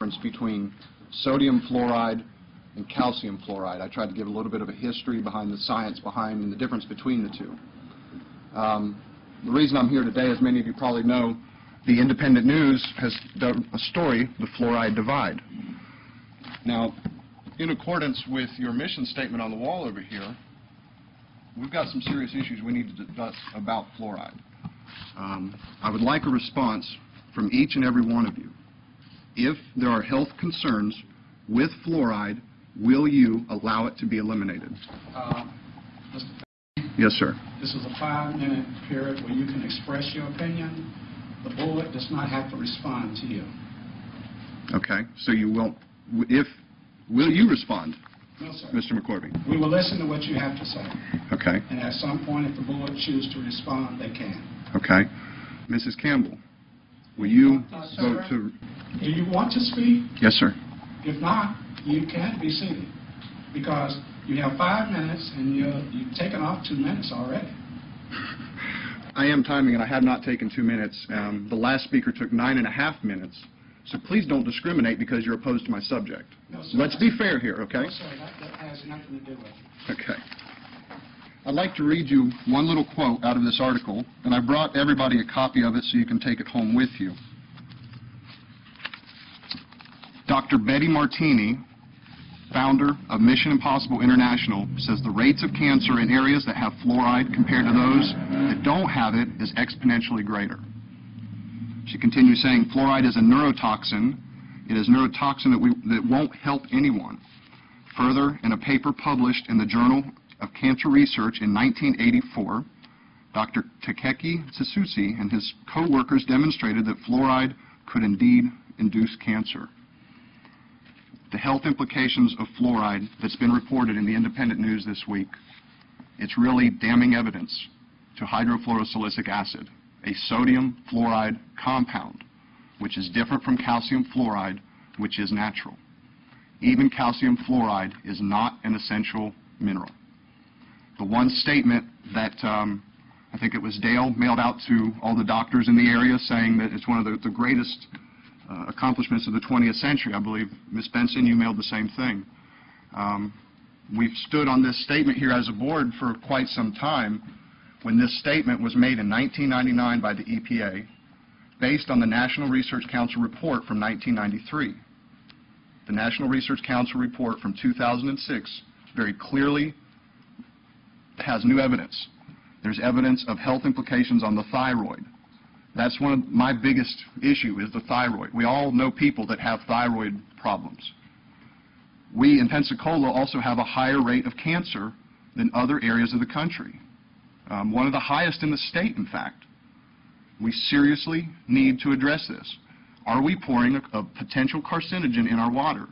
difference between sodium fluoride and calcium fluoride. I tried to give a little bit of a history behind the science behind and the difference between the two. The reason I'm here today, as many of you probably know, the Independent News has done a story, The Fluoride Divide. Now, in accordance with your mission statement on the wall over here, we've got some serious issues we need to discuss about fluoride. I would like a response from each and every one of you. If there are health concerns with fluoride, will you allow it to be eliminated? Mr. Yes, sir. This is a 5-minute period where you can express your opinion. The board does not have to respond to you. Okay, so you won't. Will you respond? No, sir. Mr. McCorvey? We will listen to what you have to say. Okay. And at some point, if the board chooses to respond, they can. Okay. Mrs. Campbell, will you vote to... Do you want to speak? Yes, sir. If not, you can't be seated because you have 5 minutes and you've taken off 2 minutes already. I am timing, and I have not taken 2 minutes. The last speaker took 9.5 minutes. So please don't discriminate because you're opposed to my subject. No, sir. Let's be fair here, okay? No, sir, that has nothing to do with it. Okay. I'd like to read you one little quote out of this article, and I brought everybody a copy of it so you can take it home with you. Dr. Betty Martini, founder of Mission Impossible International, says the rates of cancer in areas that have fluoride compared to those that don't have it is exponentially greater. She continues saying fluoride is a neurotoxin. It is a neurotoxin that won't help anyone. Further, in a paper published in the Journal of Cancer Research in 1984, Dr. Takeki Tsutsuki and his co-workers demonstrated that fluoride could indeed induce cancer. The health implications of fluoride that's been reported in the Independent News this week, it's really damning evidence to hydrofluorosilicic acid, a sodium fluoride compound, which is different from calcium fluoride, which is natural. Even calcium fluoride is not an essential mineral. The one statement that I think it was Dale mailed out to all the doctors in the area saying that it's one of the greatest accomplishments of the 20th century. I believe, Ms. Benson, you mailed the same thing. We've stood on this statement here as a board for quite some time when this statement was made in 1999 by the EPA based on the National Research Council report from 1993. The National Research Council report from 2006 very clearly has new evidence. There's evidence of health implications on the thyroid. That's one of my biggest issue is the thyroid. We all know people that have thyroid problems. We in Pensacola also have a higher rate of cancer than other areas of the country. One of the highest in the state, in fact. We seriously need to address this. Are we pouring a potential carcinogen in our water?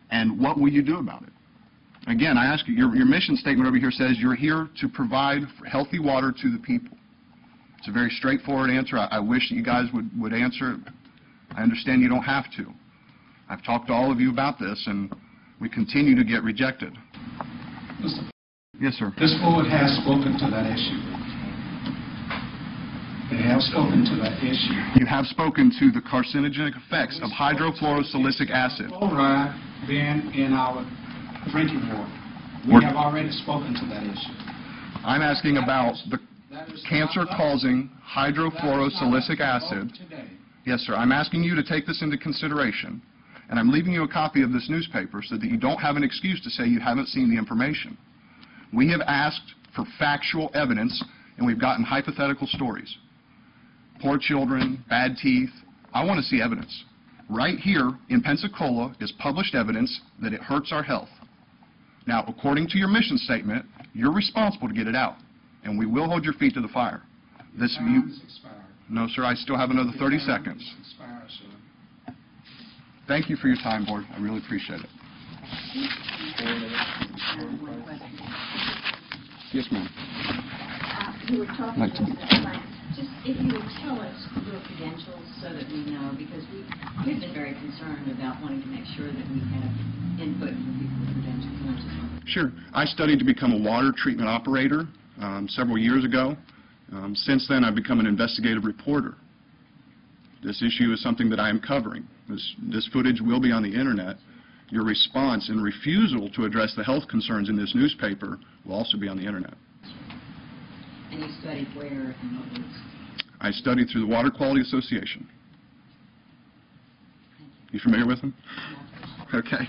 And what will you do about it? Again, I ask you, your mission statement over here says you're here to provide healthy water to the people. It's a very straightforward answer. I wish that you guys would answer it. I understand you don't have to. I've talked to all of you about this, and we continue to get rejected. Mr. Yes, sir. This board has spoken to that issue. They have spoken to that issue. You have spoken to the carcinogenic effects of hydrofluorosilicic acid. Fluoride being in our drinking water. We have already spoken to that issue. I'm asking about the cancer-causing hydrofluorosilicic acid. Yes, sir. I'm asking you to take this into consideration, and I'm leaving you a copy of this newspaper so that you don't have an excuse to say you haven't seen the information. We have asked for factual evidence, and we've gotten hypothetical stories. Poor children, bad teeth. I want to see evidence. Right here in Pensacola is published evidence that it hurts our health. Now, according to your mission statement, you're responsible to get it out, and we will hold your feet to the fire. This Time is expired. No, sir, I still have another 30 seconds. Expired, sir. Thank you for your time, Board. I really appreciate it. Yes, ma'am. You were talking about science. Just if you would tell us your credentials so that we know, because we've been very concerned about wanting to make sure that we have input from people with credentials. Sure. I studied to become a water treatment operator several years ago. Since then, I've become an investigative reporter. This issue is something that I am covering. This footage will be on the internet. Your response and refusal to address the health concerns in this newspaper will also be on the internet. And you studied where and what was? I studied through the Water Quality Association. You familiar with them? No. Okay.